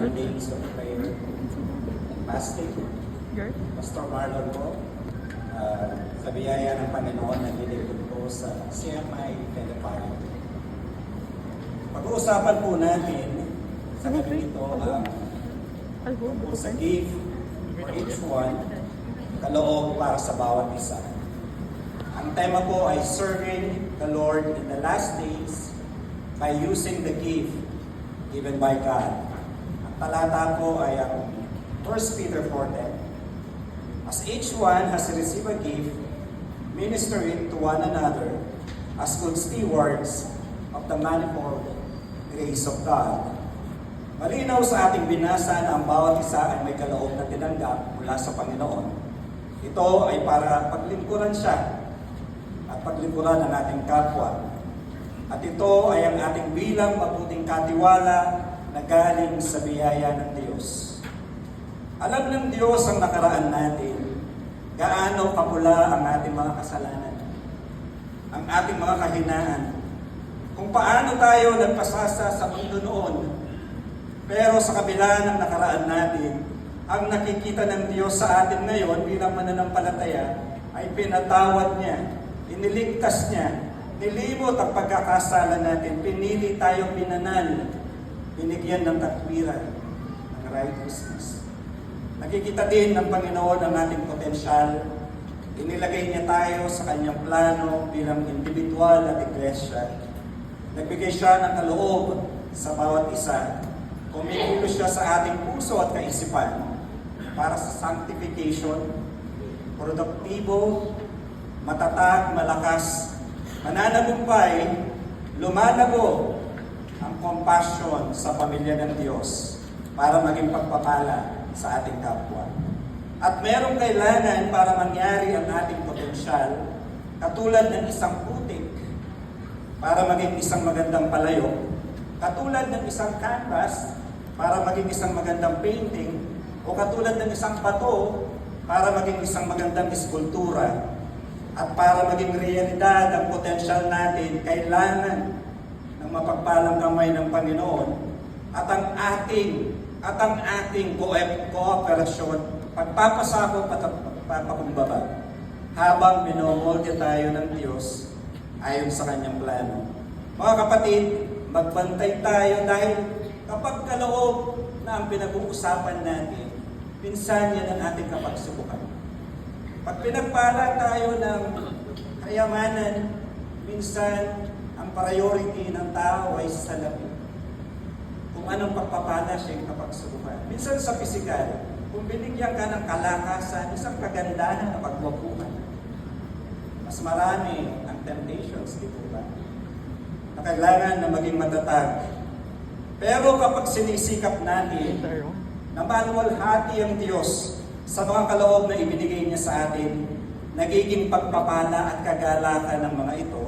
Days of prayer, fasting, Pastor Marlon po, sa biyaya ng Panginoon, naglilingkod po sa CMI Philippines. Pag-uusapan po natin sa gabi ito po sa give for each one, kaloob para sa bawat isa. Ang tema po ay serving the Lord in the last days by using the gift given by God. Talata po ay ang 1 Peter 4:10. As each one has received a gift, minister it to one another as good stewards of the manifold grace of God. Malinaw sa ating binasa na ang bawat isa ay may kaloob na tinanggap mula sa Panginoon. Ito ay para paglingkuran siya at paglingkuran ang ating kapwa. At ito ay ang ating bilang mabuting katiwala na galing sa biyaya ng Diyos. Alam ng Diyos ang nakaraan natin, gaano kapula ang ating mga kasalanan, ang ating mga kahinaan, kung paano tayo nagpasasa sa mundo noon. Pero sa kabila ng nakaraan natin, ang nakikita ng Diyos sa atin ngayon bilang mananampalataya ay pinatawad niya, iniligtas niya, nilimot ang pagkakasala natin, pinili tayo pinanal, binigyan ng katwiran, ng righteousness. Nakikita din ng Panginoon ang ating potensyal. Inilagay niya tayo sa kanyang plano bilang individual at iglesia. Nagbigay siya ng kaloob sa bawat isa. Kumikilos siya sa ating puso at kaisipan para sa sanctification, produktibo, matatag, malakas, mananagumpay, lumalago, ang compassion sa pamilya ng Diyos para maging pagpapala sa ating kapwa. At merong kailangan para mangyari ang ating potensyal, katulad ng isang putik para maging isang magandang palayo, katulad ng isang canvas para maging isang magandang painting, o katulad ng isang bato para maging isang magandang eskultura. At para maging realidad ang potensyal natin, kailangan ng mapagpalang kamay ng Panginoon at ang ating kooperasyon, pagpapasakop at pagpapakumbaba habang minomolde tayo ng Diyos ayon sa kanyang plano. Mga kapatid, magbantay tayo dahil kapag kaloob na ang pinag-uusapan natin, pinsan yan ang ating kapagsubukan. Pag pinagpala tayo ng kayamanan, minsan ang priority ng tao ay sa salapi. Kung anong pagpapala siya yung kapagsubukan. Minsan sa pisikal, kung binigyan ka ng kalakasan, isang kagandahan na pagwapuhan. Mas marami ang temptations, di po ba? Na kailangan na maging matatag. Pero kapag sinisikap natin na maluwalhati ang Diyos sa mga kaloob na ibinigay niya sa atin, nagiging pagpapala at kagalakan ng mga ito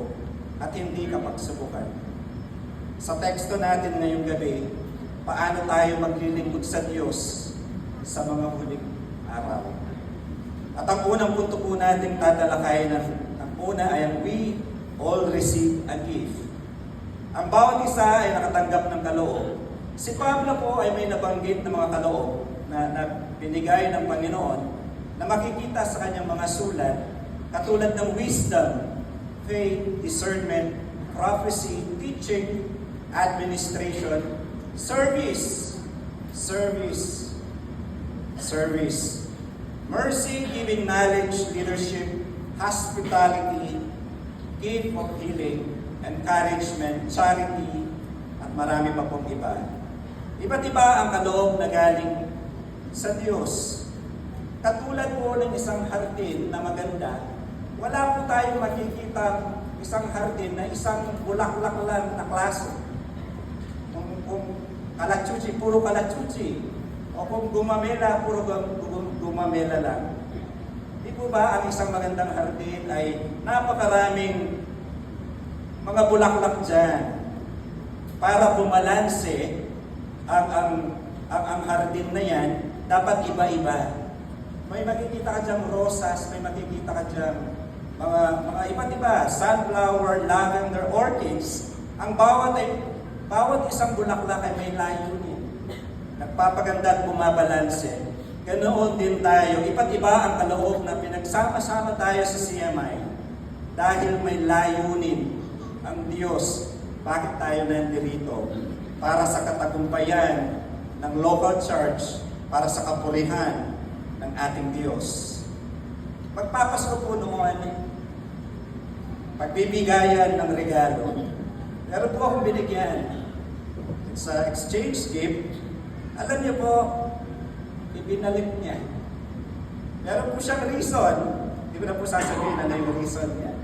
at hindi kapagsubukan. Sa teksto natin ngayong gabi, paano tayo maglilingkod sa Diyos sa mga huling araw. At ang unang punto po natin tatalakayin, ang una ay ang we all receive a gift. Ang bawat isa ay nakatanggap ng kaloob. Si Pablo po ay may nabanggit ng mga kaloob na binigay ng Panginoon na makikita sa kanyang mga sulat, katulad ng wisdom, faith, discernment, prophecy, teaching, administration, service, mercy, giving knowledge, leadership, hospitality, gift of healing, encouragement, charity, at marami pa pong iba. Iba't iba ang kaloob na galing sa Diyos. Katulad po ng isang hardin na maganda, wala po tayong makikita isang hardin na isang bulaklak lang na klase. Kung kalachuchi, puro kalachuchi. O kung gumamela, puro gumamela lang. Di po ba ang isang magandang hardin ay napakaraming mga bulaklak dyan para bumalanse ang hardin na yan, dapat iba-iba. May makikita ka dyan rosas, may makikita ka dyan mga iba't iba, sunflower, lavender, orchids. Ang bawat isang bulaklak ay may layunin na nagpapaganda at bumabalanse, ganoon din tayo. Iba't iba ang kaloob na pinagsama-sama tayo sa CMI dahil may layunin ang Diyos. Bakit tayo nandito? Para sa katagumpayan ng local church, para sa kapurihan ng ating Diyos. Magpapasko po noon, pagbibigayan ng regalo. Meron po akong binigyan. It's an exchange gift. Alam niyo po, ibinalik niya. Meron po siyang reason. Hindi ko na po sasabihin ano yung reason niya.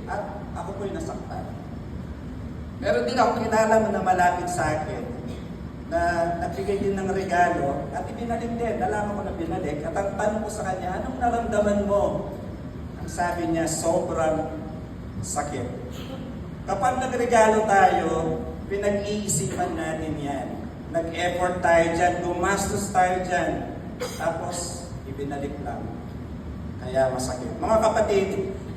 At ako po'y nasaktan. Meron din akong kilala na malapit sa akin na nagbigay din ng regalo at ibinalik din. Nalaman ko na binalik. At ang tanong ko sa kanya, anong naramdaman mo? Ang sabi niya, sobrang sakit. Kapag nagregalo tayo, pinag-iisipan natin yan. Nag-effort tayo dyan, gumastos tayo dyan. Tapos, ibinalik lang. Kaya masakit. Mga kapatid,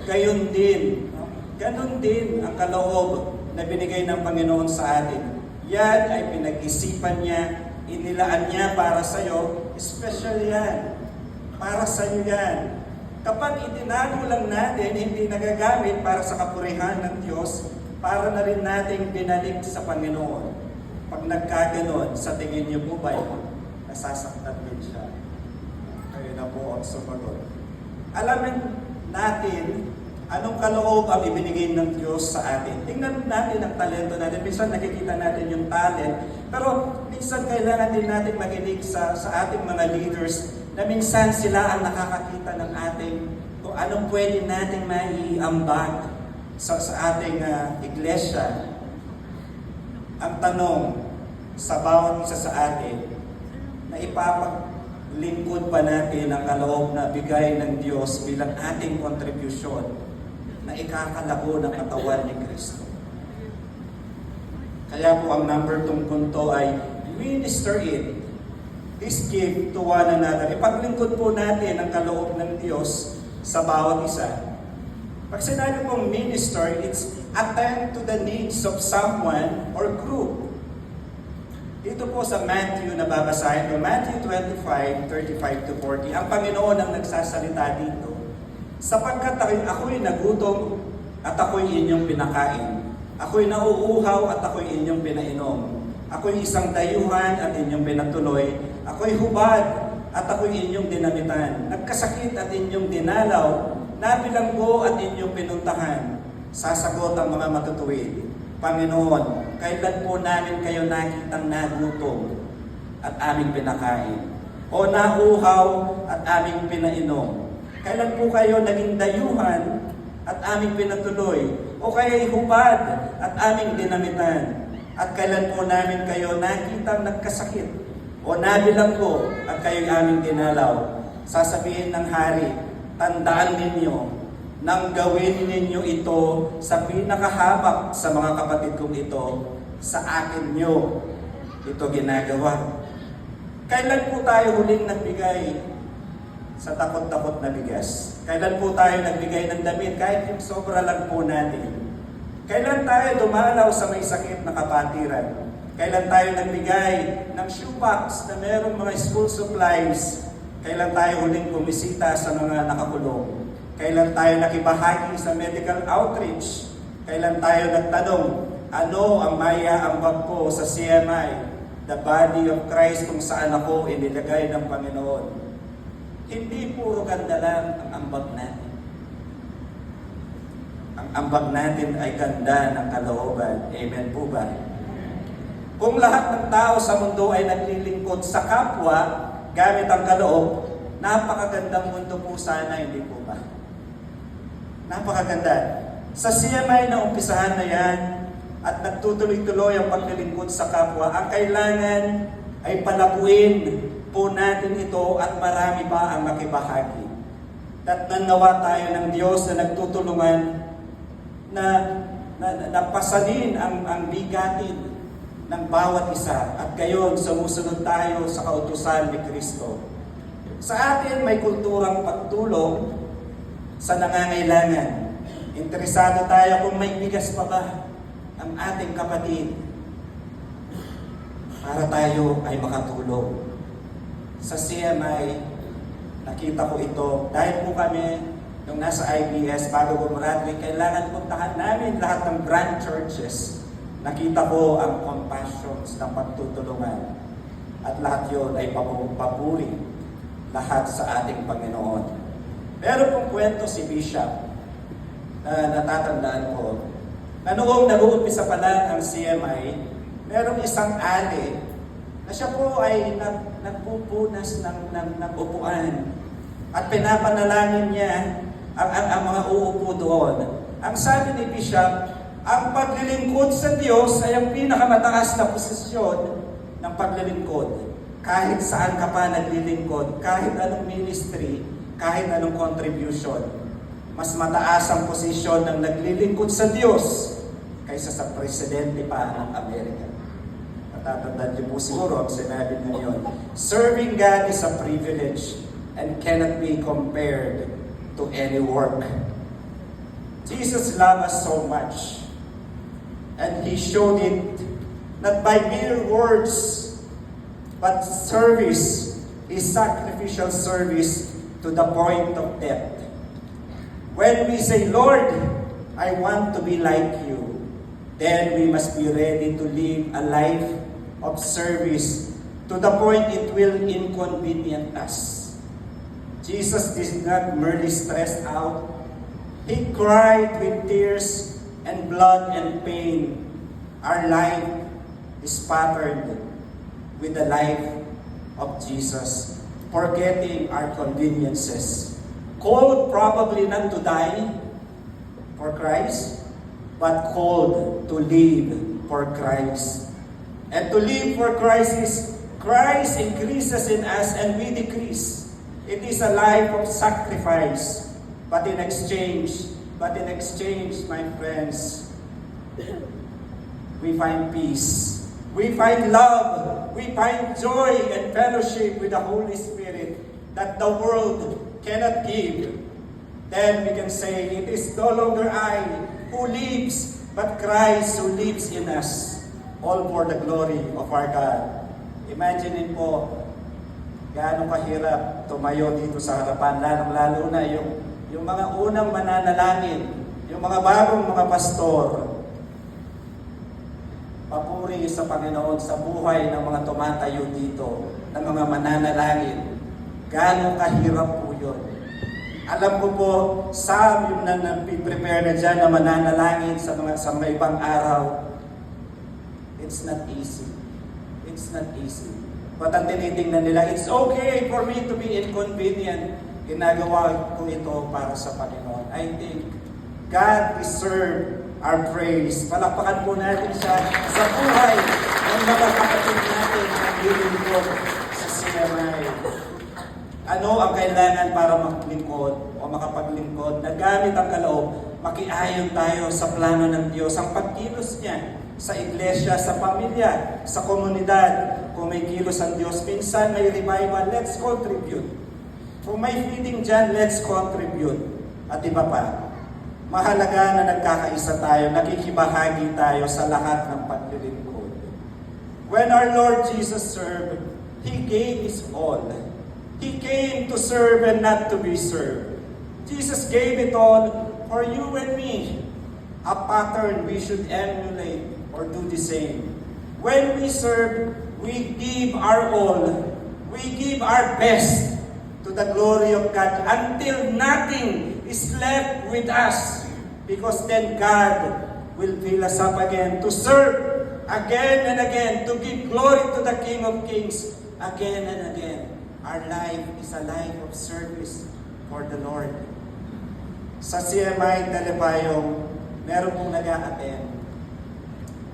gayon din. Ganon din ang kaloob na binigay ng Panginoon sa atin. Yan ay pinag-isipan niya, inilaan niya para sa iyo, special yan. Para sa iyo yan. Kapag itinago lang natin, hindi nagagamit para sa kapurihan ng Diyos, para na rin nating binalik sa Panginoon. Pag nagkaganon, sa tingin niyo po ba, nasasaktan din siya? Kayo na po ang sumagot. Alamin natin anong kaloob ang ibinigay ng Diyos sa atin. Tingnan natin ang talento natin. Minsan nakikita natin yung talent, pero minsan kailangan din natin makinig sa ating mga leaders na minsan sila ang nakakakita ng ating kung anong pwede natin maiambag sa ating iglesia. Ang tanong sa bawat isa sa atin, na ipapaglingkod pa natin ang kaloob na bigay ng Diyos bilang ating kontribusyon na ikakalago ng katawan ni Kristo. Kaya po ang number 2 punto ay minister it. This give to one another. Ipaglingkod po natin ang kaloob ng Diyos sa bawat isa. Pag sinabi pong minister, it's attend to the needs of someone or group. Dito po sa Matthew na babasahin ko, Matthew 25:35-40, ang Panginoon ang nagsasalita dito. Sapagkat ako'y nagutom at ako'y inyong pinakain. Ako'y nauuhaw at ako'y inyong pinainom. Ako'y isang dayuhan at inyong pinatuloy. Ako'y hubad at ako'y inyong dinamitan. Nagkasakit at inyong dinalaw. Nabilanggo at inyong pinuntahan. Sasagot ang mga matutuwid, Panginoon, kailan po namin kayo nakitang nagutom at aming pinakain? O nauuhaw at aming pinainom? Kailan po kayo naging dayuhan at aming pinatuloy? O kaya'y hubad at aming dinamitan? At kailan po namin kayo nakitang nagkasakit? O nabilanggo at kayo'y aming dinalaw? Sasabihin ng hari, tandaan ninyo, nang gawin ninyo ito sa pinakahamak sa mga kapatid kong ito, sa akin nyo ito ginagawa. Kailan po tayo huling nagbigay sa takot-takot na bigas? Kailan po tayo nagbigay ng damit kahit yung sobra lang po natin? Kailan tayo dumalaw sa may sakit na kapatiran? Kailan tayo nagbigay ng shoebox na merong mga school supplies? Kailan tayo huling bumisita sa mga nakakulong? Kailan tayo nakibahagi sa medical outreach? Kailan tayo nagtanong, ano ang maiaambag ko sa CMI, the body of Christ, kung saan ako inilagay ng Panginoon? Hindi puro ganda lang ang ambag natin. Ang ambag natin ay ganda ng kalooban. Amen po ba? Kung lahat ng tao sa mundo ay naglilingkod sa kapwa gamit ang kaloob, napakagandang mundo po sana, hindi po ba? Napakaganda. Sa CMI na umpisahan na yan at nagtutuloy-tuloy ang paglilingkod sa kapwa, ang kailangan ay palaguin po natin ito at marami pa ang makibahagi. At nanawa tayo ng Diyos na nagtutulungan na pasanin ang bigatin ng bawat isa at gayon sumusunod tayo sa kautusan ni Kristo. Sa atin may kulturang pagtulong sa nangangailangan. Interesado tayo kung may bigas pa ba ang ating kapatid. para tayo ay makatulong. Sa CMI, nakita ko ito. Dahil po kami, nung nasa IBS, bago gumraduate, kailangan puntahan namin lahat ng grand churches. Nakita ko ang compassions ng pagtutulungan. At lahat yun ay papuri lahat sa ating Panginoon. Meron pong kwento si Bishop na natatandaan ko, na noong nag-uumpisa pa lang ang CMI, merong isang ali na siya po ay nagpupunas ng upuan at pinapanalangin niya ang mga uupo doon. Ang sabi ni Bishop, ang paglilingkod sa Diyos ay ang pinakamataas na posisyon ng paglilingkod. Kahit saan ka pa naglilingkod, kahit anong ministry, kahit anong contribution, mas mataas ang posisyon ng naglilingkod sa Diyos kaysa sa presidente pa ng Amerika. Natatandaan niyo po siguro ang sinabi niya yun. Serving God is a privilege and cannot be compared to any work. Jesus loved us so much, and He showed it not by mere words, but service, His sacrificial service to the point of death. When we say, Lord, I want to be like you, then we must be ready to live a life of service to the point it will inconvenience us. Jesus did not merely stress out. He cried with tears and blood and pain. Our life is patterned with the life of Jesus, forgetting our conveniences. Called probably not to die for Christ, but called to live for Christ. And to live for Christ is Christ increases in us and we decrease. It is a life of sacrifice. But in exchange, my friends, we find peace. We find love. We find joy and fellowship with the Holy Spirit that the world cannot give. Then we can say, it is no longer I who lives, but Christ who lives in us. All for the glory of our God. Imagine po, gaano kahirap tumayo dito sa harapan, lalong-lalo na yung mga unang mananalangin, yung mga bagong mga pastor. Papuri sa Panginoon sa buhay ng mga tumatayo dito, ng mga mananalangin. Gaano kahirap po yun. Alam ko po, some yung prepare na dyan na mananalangin sa mga ibang araw. It's not easy. It's not easy. But ang tinitingnan nila, it's okay for me to be inconvenient. Ginagawa ko ito para sa Panginoon. I think God deserves our praise. Palakpakan po natin siya sa buhay ng mga kapatid natin ang lilingkod sa CMI. Ano ang kailangan para maglingkod o makapaglingkod? Na gamit ang kaloob, makiayon tayo sa plano ng Diyos. Ang pagkilos niya sa iglesia, sa pamilya, sa komunidad. Kung may kilos ang Diyos, minsan may revival, let's contribute. Kung may feeding dyan, let's contribute. At iba pa, mahalaga na nagkakaisa tayo, nakikibahagi tayo sa lahat ng paglilingkod. When our Lord Jesus served, He gave His all. He came to serve and not to be served. Jesus gave it all for you and me. A pattern we should emulate or do the same. When we serve, we give our all. We give our best to the glory of God until nothing is left with us. Because then God will fill us up again to serve again and again, to give glory to the King of Kings again and again. Our life is a life of service for the Lord. Sa CMI Talipayong, meron pong nag-a-attend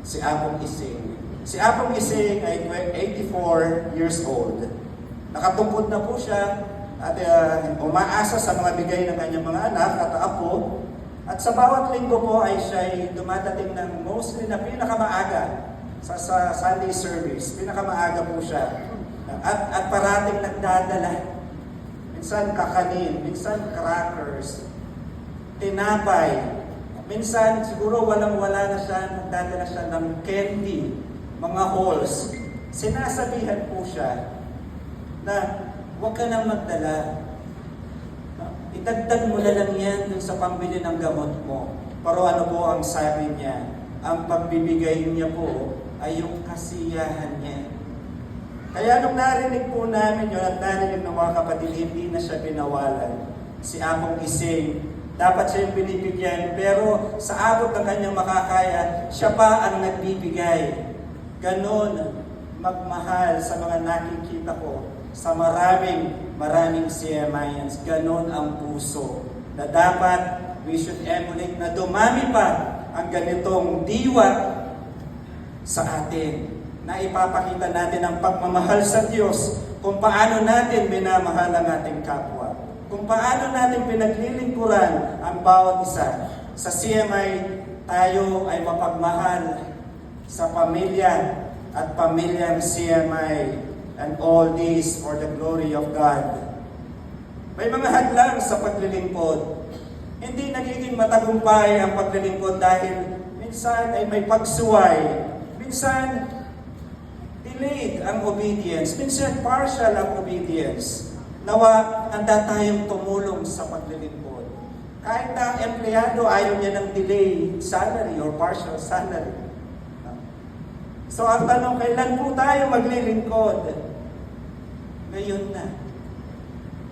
si Apong Ising. Si Apong Ising ay 84 years old. Nakatungkod na po siya at umaasa sa mga bigay ng kanyang mga anak at apo. At sa bawat linggo po ay siya ay dumadating ng mostly na pinakamaaga sa Sunday service. Pinakamaaga po siya. At parating nagdadala. Minsan kakanin, minsan crackers, tinapay. Minsan siguro walang-wala na siya, nagdadala siya ng candy, mga halls. sinasabihan po siya na huwag ka nang magdala. Idagdag mo na lang yan dun sa pambili ng gamot mo. Pero ano po ang sabi niya? Ang pagbibigay niya po ay yung kasiyahan niya. Kaya nung narinig po namin yun at narinig ng mga kapatid, hindi na siya binawalan. Si Among Gising, dapat siya yung binibigyan, pero sa abot ng kanyang makakaya, siya pa ang nagbibigay. Ganon magmahal sa mga nakikita ko, sa maraming CMIans. Ganon ang puso na dapat we should emulate na dumami pa ang ganitong diwa sa atin, na ipapakita natin ang pagmamahal sa Diyos, kung paano natin minamahal ang ating kapwa, kung paano natin pinaglilingkuran ang bawat isa. Sa CMI, tayo ay mapagmahal sa pamilya at pamilyang CMI, and all this for the glory of God. May mga hadlang sa paglilingkod. Hindi nagiging matagumpay ang paglilingkod dahil minsan ay may pagsuway, minsan delayed ang obedience, minsan partial ang obedience. Nawa, handa tayong tumulong sa paglilingkod. Kahit na empleyado, ayaw niya ng delayed salary or partial salary. So ang tanong, kailan po tayo maglilingkod? Ngayon na.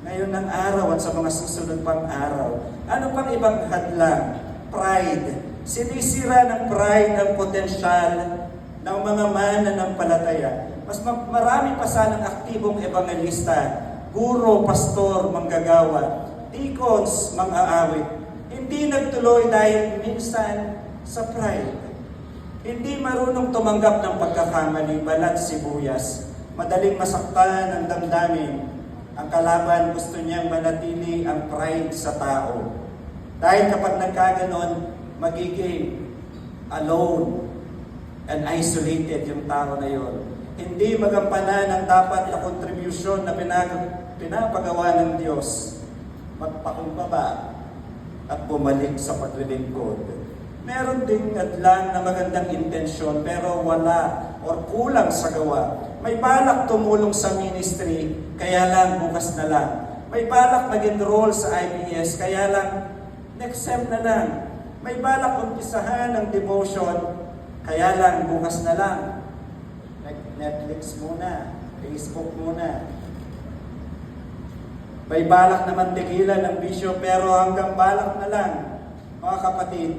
Ngayon ng araw at sa mga susunod pang araw. Ano pang ibang hadlang? Pride. Sinisira ng pride ang potensyal ng mga mananampalataya. Mas marami pa sanang aktibong ebangelista, guro, pastor, manggagawa, deacons, mang-aawit. Hindi nagtuloy dahil minsan sa pride. Hindi marunong tumanggap ng pagkakamali, balat sibuyas. Madaling masaktan ang damdamin. Ang kalaban gusto niyang manatili ang pride sa tao. Dahil kapag nagkaganon, magiging alone and isolated yung tao na yon. Hindi magampanan ang dapat na kontribusyon na pinapagawa ng Diyos. Magpakumbaba at bumalik sa paglilingkod. Meron ding hadlang na magandang intensyon pero wala or kulang sa gawa. May balak tumulong sa ministry, kaya lang bukas na lang. May balak mag-enroll sa IBS, kaya lang next sem na lang. May balak umpisahan ng devotion, kaya lang bukas na lang. Netflix muna, Facebook muna. May balak naman tigilan ng bisyo pero hanggang balak na lang. Mga kapatid,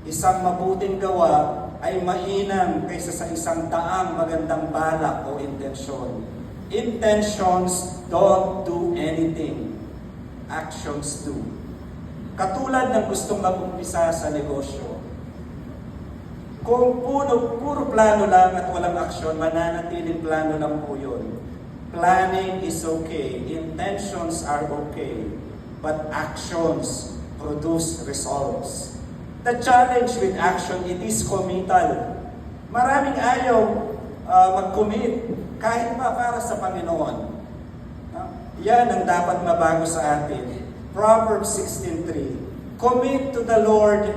isang mabuting gawa ay mainam kaysa sa isang daang magandang balak o intensyon. Intentions don't do anything. Actions do. Katulad ng gustong mag-umpisa sa negosyo. Kung puro plano lang at walang aksyon, mananatiling plano lang po yun. Planning is okay. Intentions are okay. But actions produce results. The challenge with action, it is committal. Maraming ayaw mag-commit, kahit pa para sa Panginoon. Yan ang dapat mabago sa atin. Proverbs 16:3. Commit to the Lord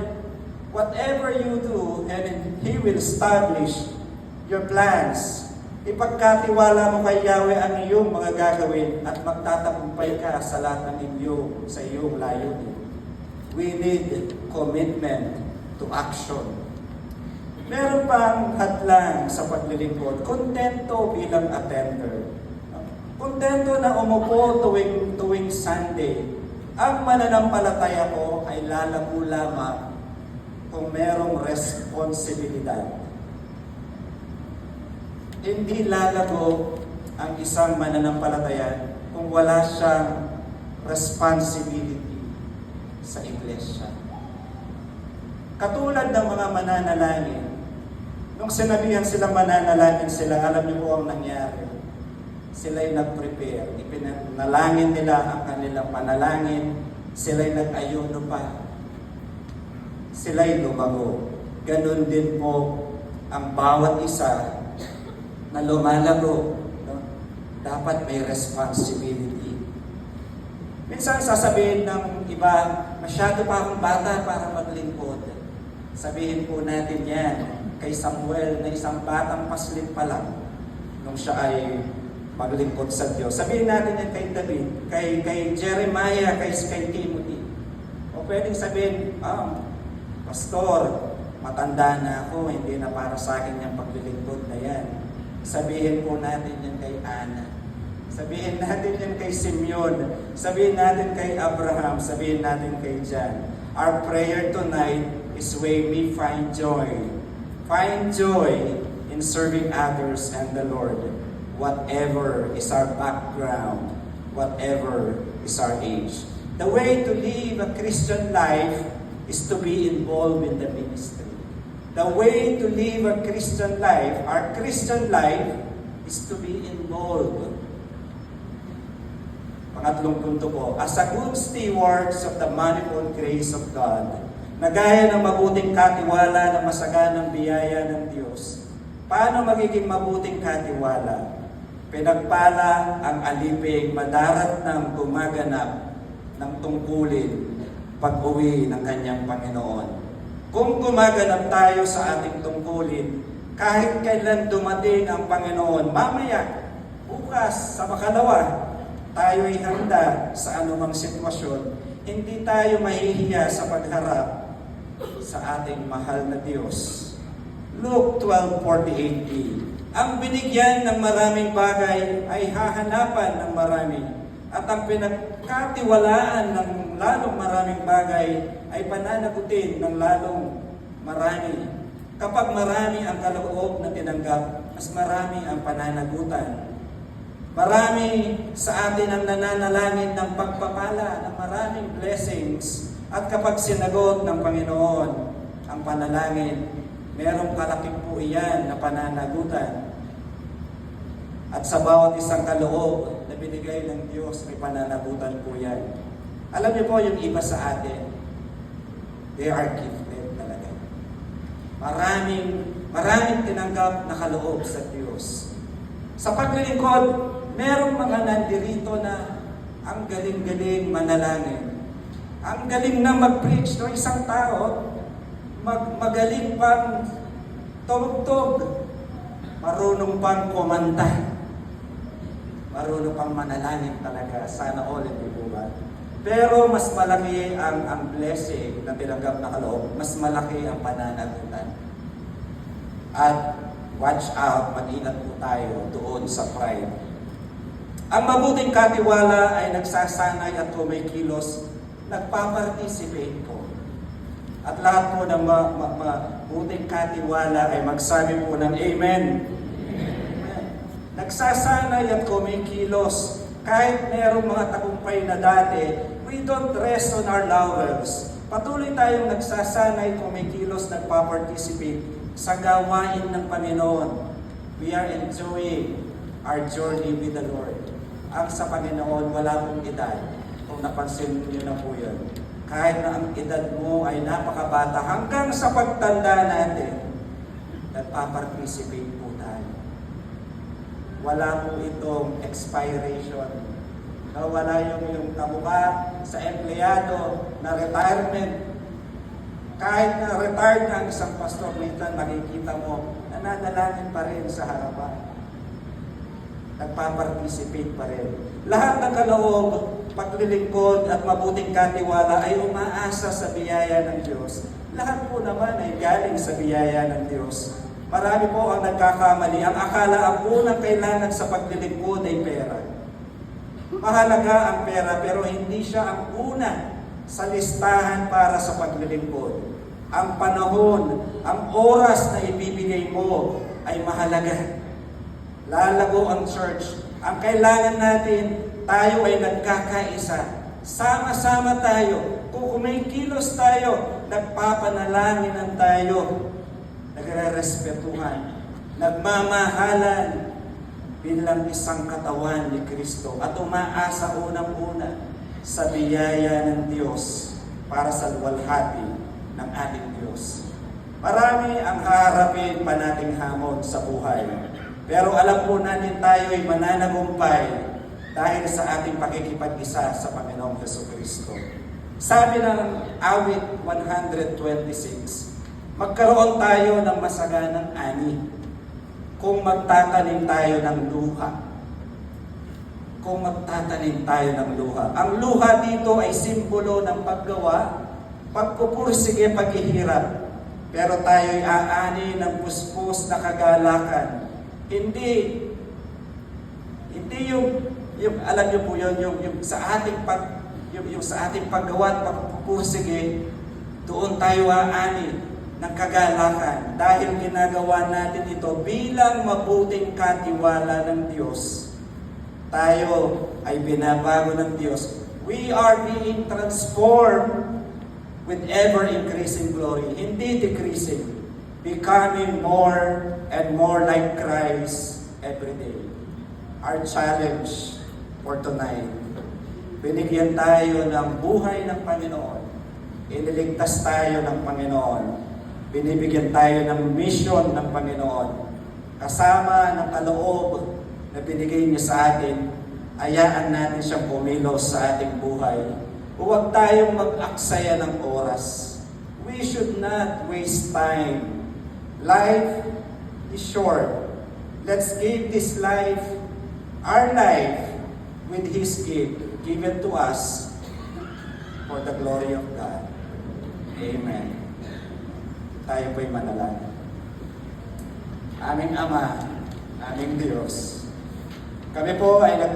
whatever you do, and He will establish your plans. Ipagkatiwala mo kay Yahweh ang iyong mga gagawin at magtatagumpay ka sa lahat ng sa iyong layunin. We need commitment to action. Meron pang hadlang sa paglilingkod, kontento bilang attender. Kontento na umupo tuwing Sunday. Ang mananampalataya ko ay lalago lamang kung merong responsibilidad. Hindi lalago ang isang mananampalataya kung wala siyang responsibility sa iglesia. Katulad ng mga mananalangin, nung sinabihan silang mananalangin sila, alam niyo po ang nangyari. Sila'y nag-prepare. Ipinalangin nila ang kanilang panalangin. Sila'y nag-ayuno pa. Sila'y lumago. Ganon din po ang bawat isa na lumalago. Dapat may responsibility. Minsan sasabihin ng iba, masyado pa akong bata para maglingkod. Sabihin po natin yan kay Samuel na isang batang paslit pa lang nung siya ay maglingkod sa Diyos. Sabihin natin yan kay David, kay Jeremiah, kay Timothy. O pwedeng sabihin, Pastor, matanda na ako, hindi na para sa akin yung paglilingkod na yan. Sabihin po natin yan kay Ana. Sabihin natin yan kay Simeon. Sabihin natin kay Abraham. Sabihin natin kay John. Our prayer tonight is may we find joy. Find joy in serving others and the Lord. Whatever is our background, whatever is our age. The way to live a Christian life is to be involved in the ministry. The way to live a Christian life, our Christian life, is to be involved. Pangatlong punto po, as a good stewards of the manifold grace of God, na gaya ng mabuting katiwala na masaganang biyaya ng Diyos. Paano magiging mabuting katiwala? Pinagpala ang aliping madarat ng gumaganap ng tungkulin pag-uwi ng kanyang Panginoon. Kung gumaganap tayo sa ating tungkulin, kahit kailan dumating ang Panginoon, mamaya, bukas, sa makalawa, tayo ay handa sa anumang sitwasyon. Hindi tayo mahihiya sa pagharap sa ating mahal na Diyos. Luke 12:48b. Ang binigyan ng maraming bagay ay hahanapan ng marami. At ang pinagkatiwalaan ng lalong maraming bagay ay pananagutin ng lalong marami. Kapag marami ang kaloob na tinanggap, mas marami ang pananagutan. Marami sa atin ang nananalangin ng pagpapala, ng maraming blessings. At kapag sinagot ng Panginoon ang panalangin, merong kalaki po iyan na pananagutan. At sa bawat isang kaloob na binigay ng Diyos, may pananagutan po yan. Alam niyo po yung iba sa atin, they are gifted talaga. Maraming tinanggap na kaloob sa Diyos. Sa paglilingkod, merong mga nandirito na ang galing-galing manalangin. Ang galing na mag-preach ng isang tao, magaling pang tumugtog, marunong pang kumanta, marunong pang manalangin talaga. Sana all, hindi po ba? Pero mas malaki ang blessing na tinanggap na kaloob, mas malaki ang pananagutan. At watch out, mag-ingat po tayo doon sa pride. Ang mabuting katiwala ay nagsasanay at kumikilos, nagpaparticipate po. At lahat po ng mabuting katiwala ay magsabi po ng Amen. Amen. Nagsasanay at kumikilos. Kahit mayroong mga tagumpay na dati, we don't rest on our laurels. Patuloy tayong nagsasanay, kumikilos, nagpaparticipate sa gawain ng Panginoon. We are enjoying our journey with the Lord. Ang sa Panginoon, wala pong edad. Kung napansin niyo na po yun. Kahit na ang edad mo ay napakabata, hanggang sa pagtanda natin, nagpaparticipate po tayo. Wala po itong expiration. Wala yung kamukha sa empleyado na retirement. Kahit na retired na ang isang pastor, minsan makikita mo, nananalangin pa rin sa harapan. Nagpaparticipate pa rin. Lahat ng kaloob, paglilingkod at mabuting katiwala ay umaasa sa biyaya ng Diyos. Lahat po naman ay galing sa biyaya ng Diyos. Marami po ang nagkakamali. Ang akala ang unang kailangan sa paglilingkod ay pera. Mahalaga ang pera pero hindi siya ang una sa listahan para sa paglilingkod. Ang panahon, ang oras na ibibigay mo ay mahalaga. Lalago ang church. Ang kailangan natin, tayo ay nagkakaisa. Sama-sama tayo. Kung kumikilos tayo, nagpapanalangin tayo. Nagre-respetuhan. Nagmamahalan bilang isang katawan ni Kristo. At umaasa unang-una sa biyaya ng Diyos para sa luwalhati ng ating Diyos. Marami ang haharapin pa nating hamon sa buhay. Pero alam po natin tayo ay mananagumpay dahil sa ating pakikipag-isa sa Panginoong Jesucristo. Sabi ng awit 126, magkaroon tayo ng masaganang ani. kung magtatanim tayo ng luha. Kung magtatanim tayo ng luha. Ang luha dito ay simbolo ng paggawa, pagpupursige, paghihirap. Pero tayo'y aani ng puspos na kagalakan. Hindi yung alam niyo po yun, yung sa ating paggawa at pagpupursige, doon tayo aani ng kagalakan dahil ginagawa natin ito bilang mabuting katiwala ng Diyos. Tayo ay binabago ng Diyos. We are being transformed with ever-increasing glory, hindi decreasing, becoming more and more like Christ every day. Our challenge for tonight, binigyan tayo ng buhay ng Panginoon. Iniligtas tayo ng Panginoon. Binibigyan tayo ng mission ng Panginoon. Kasama ng kaloob na binigay niya sa atin, hayaan natin siyang pumilos sa ating buhay. Huwag tayong mag-aksaya ng oras. We should not waste time. Life is short. Let's give this life, our life, with His gift given to us for the glory of God. Amen. Tayo po'y manalangin. Aming Ama, aming Diyos, kami po ay